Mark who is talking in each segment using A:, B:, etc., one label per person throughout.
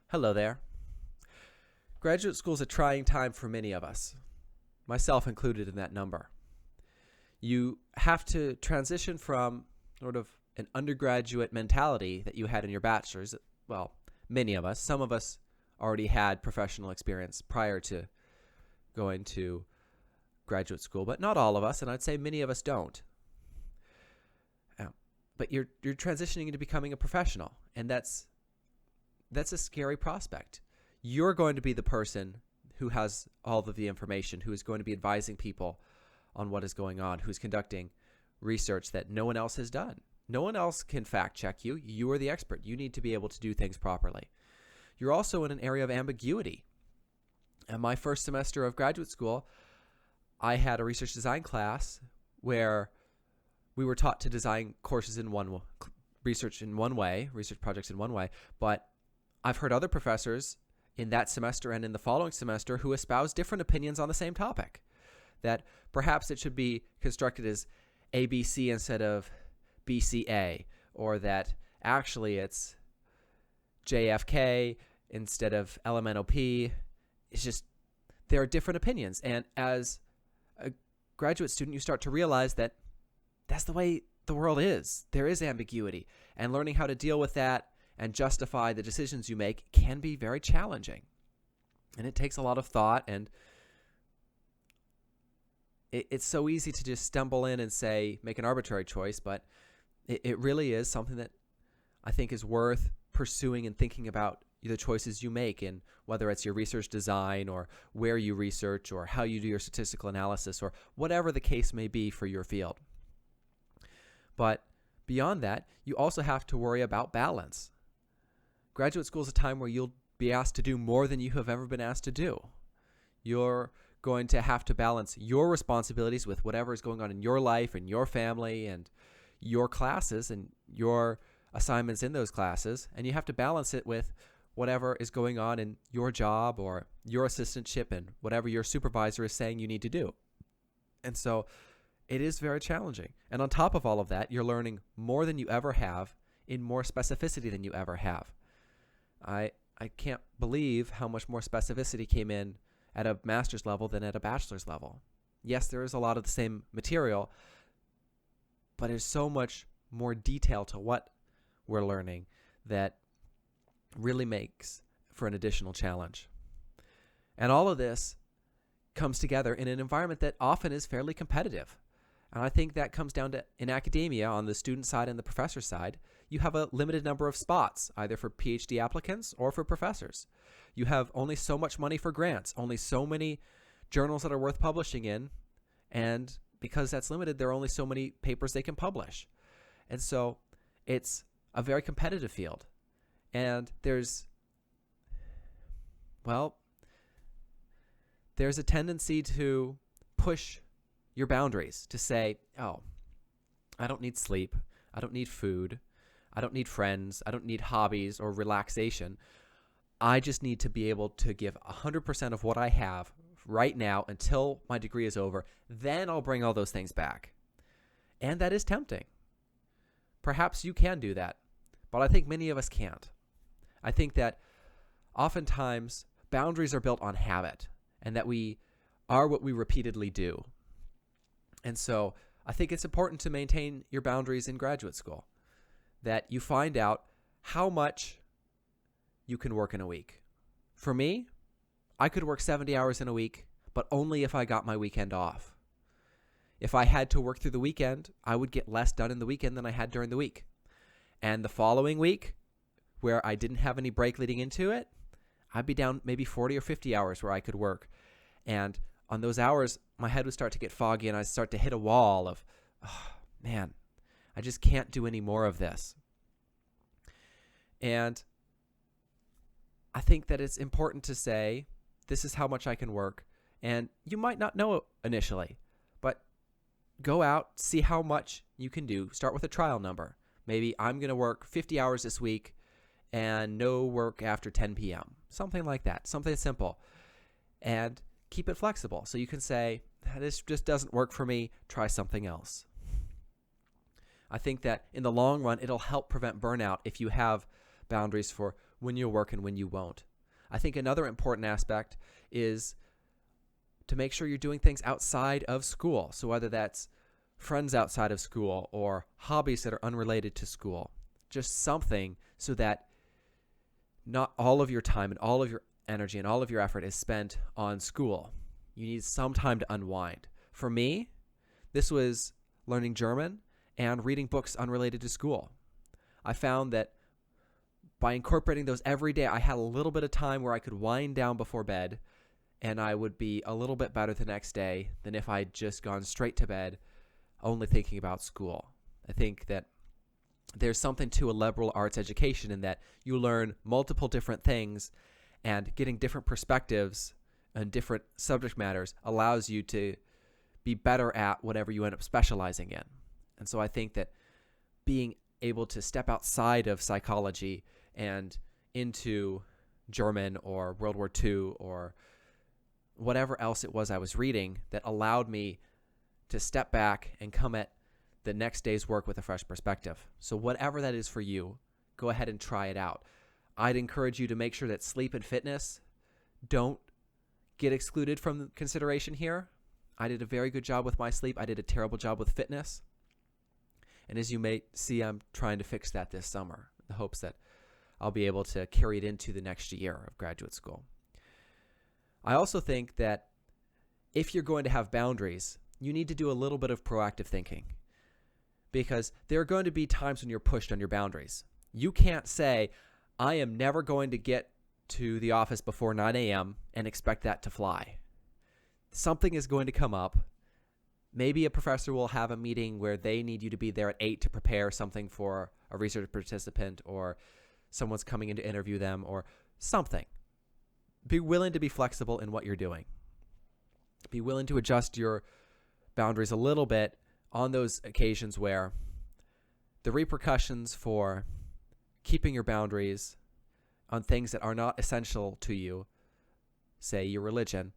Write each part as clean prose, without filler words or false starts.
A: Hello there. Graduate school is a trying time for many of us, myself included in that number. You have to transition from sort of an undergraduate mentality that you had in your bachelor's. Well, many of us. Some of us already had professional experience prior to going to graduate school, but not all of us, and I'd say many of us don't. But you're transitioning into becoming a professional, and that's a scary prospect. You're going to be the person who has all of the information, who is going to be advising people on what is going on, who's conducting research that no one else has done. No one else can fact check you. You are the expert. You need to be able to do things properly. You're also in an area of ambiguity. In my first semester of graduate school, I had a research design class where we were taught to design courses in research projects in one way, but I've heard other professors in that semester and in the following semester who espouse different opinions on the same topic, that perhaps it should be constructed as ABC instead of BCA, or that actually it's JFK instead of LMNOP. It's just, there are different opinions. And as a graduate student, you start to realize that that's the way the world is. There is ambiguity, and learning how to deal with that and justify the decisions you make can be very challenging. And it takes a lot of thought, and it's so easy to just stumble in and say, make an arbitrary choice, but it really is something that I think is worth pursuing and thinking about the choices you make, and whether it's your research design or where you research or how you do your statistical analysis or whatever the case may be for your field. But beyond that, you also have to worry about balance. Graduate school is a time where you'll be asked to do more than you have ever been asked to do. You're going to have to balance your responsibilities with whatever is going on in your life and your family and your classes and your assignments in those classes, and you have to balance it with whatever is going on in your job or your assistantship and whatever your supervisor is saying you need to do. And so it is very challenging. And on top of all of that, you're learning more than you ever have in more specificity than you ever have. I can't believe how much more specificity came in at a master's level than at a bachelor's level. Yes, there is a lot of the same material, but there's so much more detail to what we're learning that really makes for an additional challenge. And all of this comes together in an environment that often is fairly competitive. And I think that comes down to, in academia, on the student side and the professor side, you have a limited number of spots, either for PhD applicants or for professors. You have only so much money for grants, only so many journals that are worth publishing in, and because that's limited, there are only so many papers they can publish. And so it's a very competitive field. And there's a tendency to push your boundaries, to say, oh, I don't need sleep, I don't need food, I don't need friends, I don't need hobbies or relaxation. I just need to be able to give 100% of what I have right now until my degree is over. Then I'll bring all those things back. And that is tempting. Perhaps you can do that, but I think many of us can't. I think that oftentimes boundaries are built on habit, and that we are what we repeatedly do. And so I think it's important to maintain your boundaries in graduate school, that you find out how much you can work in a week. For me, I could work 70 hours in a week, but only if I got my weekend off. If I had to work through the weekend, I would get less done in the weekend than I had during the week. And the following week, where I didn't have any break leading into it, I'd be down maybe 40 or 50 hours where I could work. And on those hours, my head would start to get foggy and I'd start to hit a wall of, oh, man, I just can't do any more of this. And I think that it's important to say, this is how much I can work. And you might not know initially, but go out, see how much you can do. Start with a trial number. Maybe I'm going to work 50 hours this week and no work after 10 p.m. Something like that, something simple. And keep it flexible. So you can say, this just doesn't work for me, try something else. I think that in the long run, it'll help prevent burnout if you have boundaries for when you'll work and when you won't. I think another important aspect is to make sure you're doing things outside of school. So whether that's friends outside of school or hobbies that are unrelated to school, just something so that not all of your time and all of your energy and all of your effort is spent on school. You need some time to unwind. For me, this was learning German and reading books unrelated to school. I found that by incorporating those every day, I had a little bit of time where I could wind down before bed, and I would be a little bit better the next day than if I'd just gone straight to bed only thinking about school. I think that there's something to a liberal arts education in that you learn multiple different things, and getting different perspectives and different subject matters allows you to be better at whatever you end up specializing in. And so I think that being able to step outside of psychology and into German or World War II or whatever else it was I was reading that allowed me to step back and come at the next day's work with a fresh perspective. So whatever that is for you, go ahead and try it out. I'd encourage you to make sure that sleep and fitness don't get excluded from consideration here. I did a very good job with my sleep. I did a terrible job with fitness. And as you may see, I'm trying to fix that this summer in the hopes that I'll be able to carry it into the next year of graduate school. I also think that if you're going to have boundaries, you need to do a little bit of proactive thinking, because there are going to be times when you're pushed on your boundaries. You can't say, I am never going to get to the office before 9 a.m. and expect that to fly. Something is going to come up. Maybe a professor will have a meeting where they need you to be there at 8 to prepare something for a research participant, or someone's coming in to interview them, or something. Be willing to be flexible in what you're doing. Be willing to adjust your boundaries a little bit on those occasions where the repercussions for keeping your boundaries on things that are not essential to you, say your religion,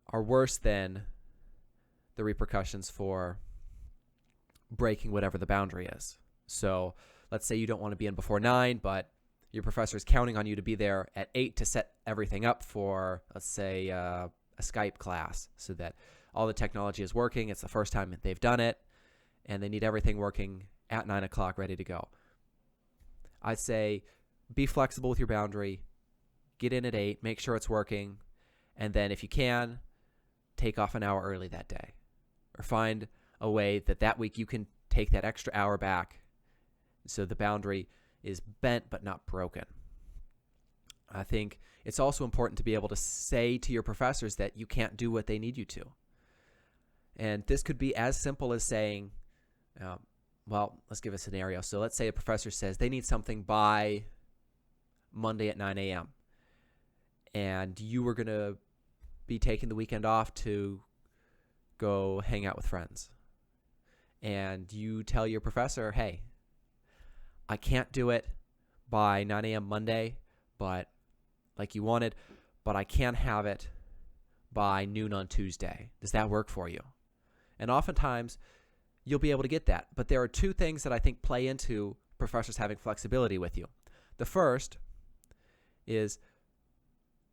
A: are worse than the repercussions for breaking whatever the boundary is. So let's say you don't want to be in before 9, but your professor is counting on you to be there at 8 to set everything up for, let's say, a Skype class, so that all the technology is working. It's the first time that they've done it, and they need everything working at 9 o'clock ready to go. I'd say be flexible with your boundary. Get in at 8, make sure it's working, and then if you can, take off an hour early that day. Or find a way that week you can take that extra hour back so the boundary is bent but not broken. I think it's also important to be able to say to your professors that you can't do what they need you to. And this could be as simple as saying, well, let's give a scenario. So let's say a professor says they need something by Monday at 9 a.m. And you were going to be taking the weekend off to go hang out with friends. And you tell your professor, hey, I can't do it by 9 a.m. Monday, but like you wanted, but I can have it by noon on Tuesday. Does that work for you? And oftentimes you'll be able to get that. But there are two things that I think play into professors having flexibility with you. The first is,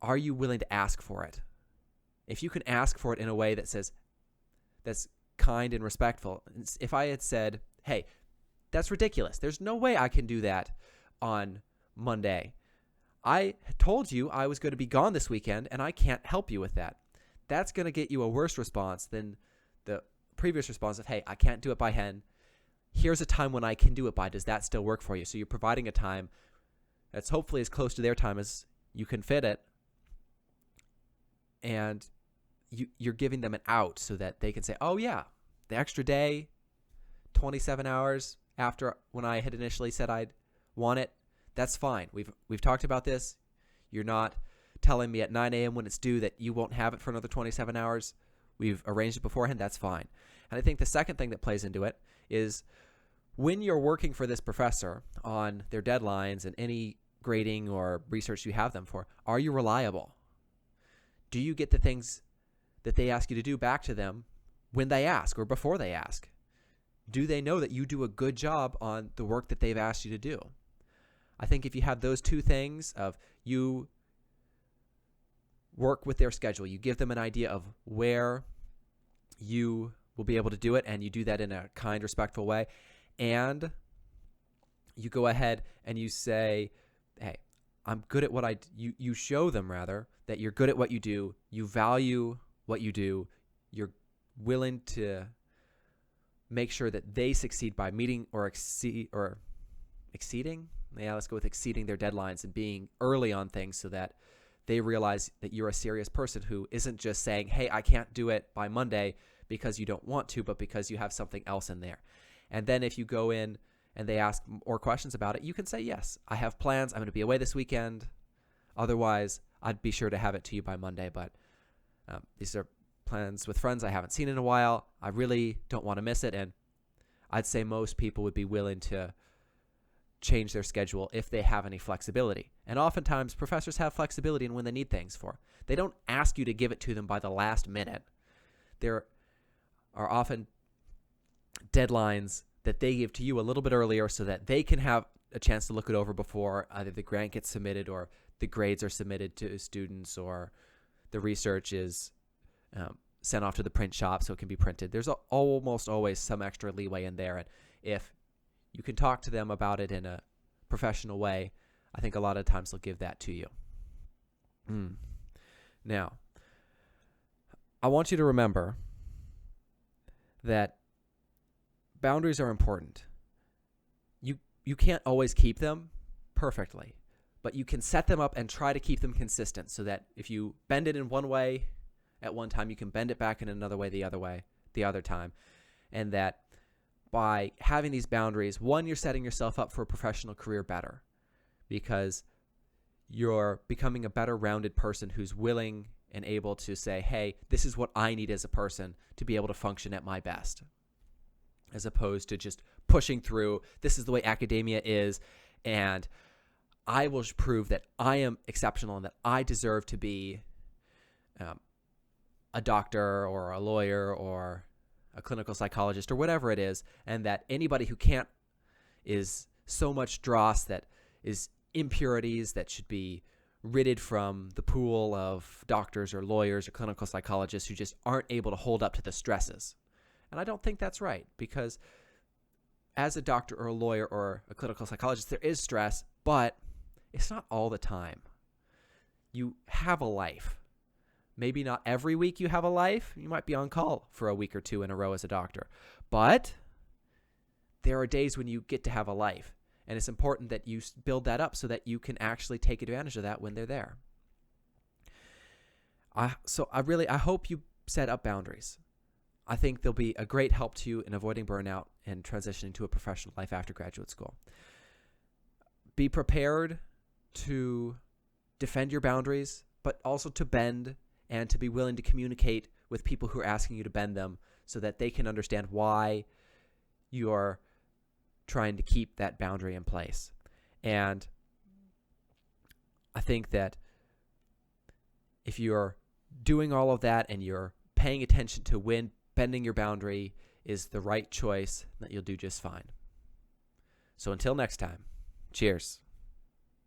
A: are you willing to ask for it? If you can ask for it in a way that says, that's kind and respectful. If I had said, hey, that's ridiculous. There's no way I can do that on Monday. I told you I was going to be gone this weekend, and I can't help you with that. That's going to get you a worse response than the previous response of, hey, I can't do it by hen. Here's a time when I can do it by. Does that still work for you? So you're providing a time that's hopefully as close to their time as you can fit it. And you're giving them an out so that they can say, oh, yeah, the extra day, 27 hours after when I had initially said I'd want it, that's fine. We've talked about this. You're not telling me at 9 a.m. when it's due that you won't have it for another 27 hours. We've arranged it beforehand. That's fine. And I think the second thing that plays into it is when you're working for this professor on their deadlines and any grading or research you have them for, are you reliable? Do you get the things that they ask you to do back to them when they ask or before they ask? Do they know that you do a good job on the work that they've asked you to do? I think if you have those two things of you work with their schedule, you give them an idea of where you will be able to do it, and you do that in a kind, respectful way, and you go ahead and you say, hey, I'm good at what you show them rather that you're good at what you do, you value what you do, you're willing to make sure that they succeed by meeting or exceeding. Yeah, let's go with exceeding their deadlines and being early on things so that they realize that you're a serious person who isn't just saying, hey, I can't do it by Monday because you don't want to, but because you have something else in there. And then if you go in and they ask more questions about it, you can say, yes, I have plans. I'm going to be away this weekend. Otherwise, I'd be sure to have it to you by Monday. But these are plans with friends I haven't seen in a while. I really don't want to miss it. And I'd say most people would be willing to change their schedule if they have any flexibility. And oftentimes, professors have flexibility in when they need things for. They don't ask you to give it to them by the last minute. There are often deadlines that they give to you a little bit earlier so that they can have a chance to look it over before either the grant gets submitted or the grades are submitted to students or the research is sent off to the print shop so it can be printed. There's almost always some extra leeway in there. And if you can talk to them about it in a professional way, I think a lot of times they'll give that to you. Now, I want you to remember that boundaries are important. You can't always keep them perfectly, but you can set them up and try to keep them consistent so that if you bend it in one way at one time, you can bend it back in another way the other time. And that by having these boundaries, one, you're setting yourself up for a professional career better because you're becoming a better rounded person who's willing and able to say, hey, this is what I need as a person to be able to function at my best, as opposed to just pushing through, this is the way academia is, and I will prove that I am exceptional and that I deserve to be a doctor or a lawyer or a clinical psychologist or whatever it is, and that anybody who can't is so much dross that is impurities that should be ridded from the pool of doctors or lawyers or clinical psychologists who just aren't able to hold up to the stresses. And I don't think that's right, because as a doctor or a lawyer or a clinical psychologist, there is stress, but it's not all the time. You have a life. Maybe not every week you have a life. You might be on call for a week or two in a row as a doctor. But there are days when you get to have a life. And it's important that you build that up so that you can actually take advantage of that when they're there. I hope you set up boundaries. I think they'll be a great help to you in avoiding burnout and transitioning to a professional life after graduate school. Be prepared to defend your boundaries, but also to bend and to be willing to communicate with people who are asking you to bend them so that they can understand why you are trying to keep that boundary in place. And I think that if you're doing all of that and you're paying attention to when bending your boundary is the right choice, that you'll do just fine. So until next time, cheers.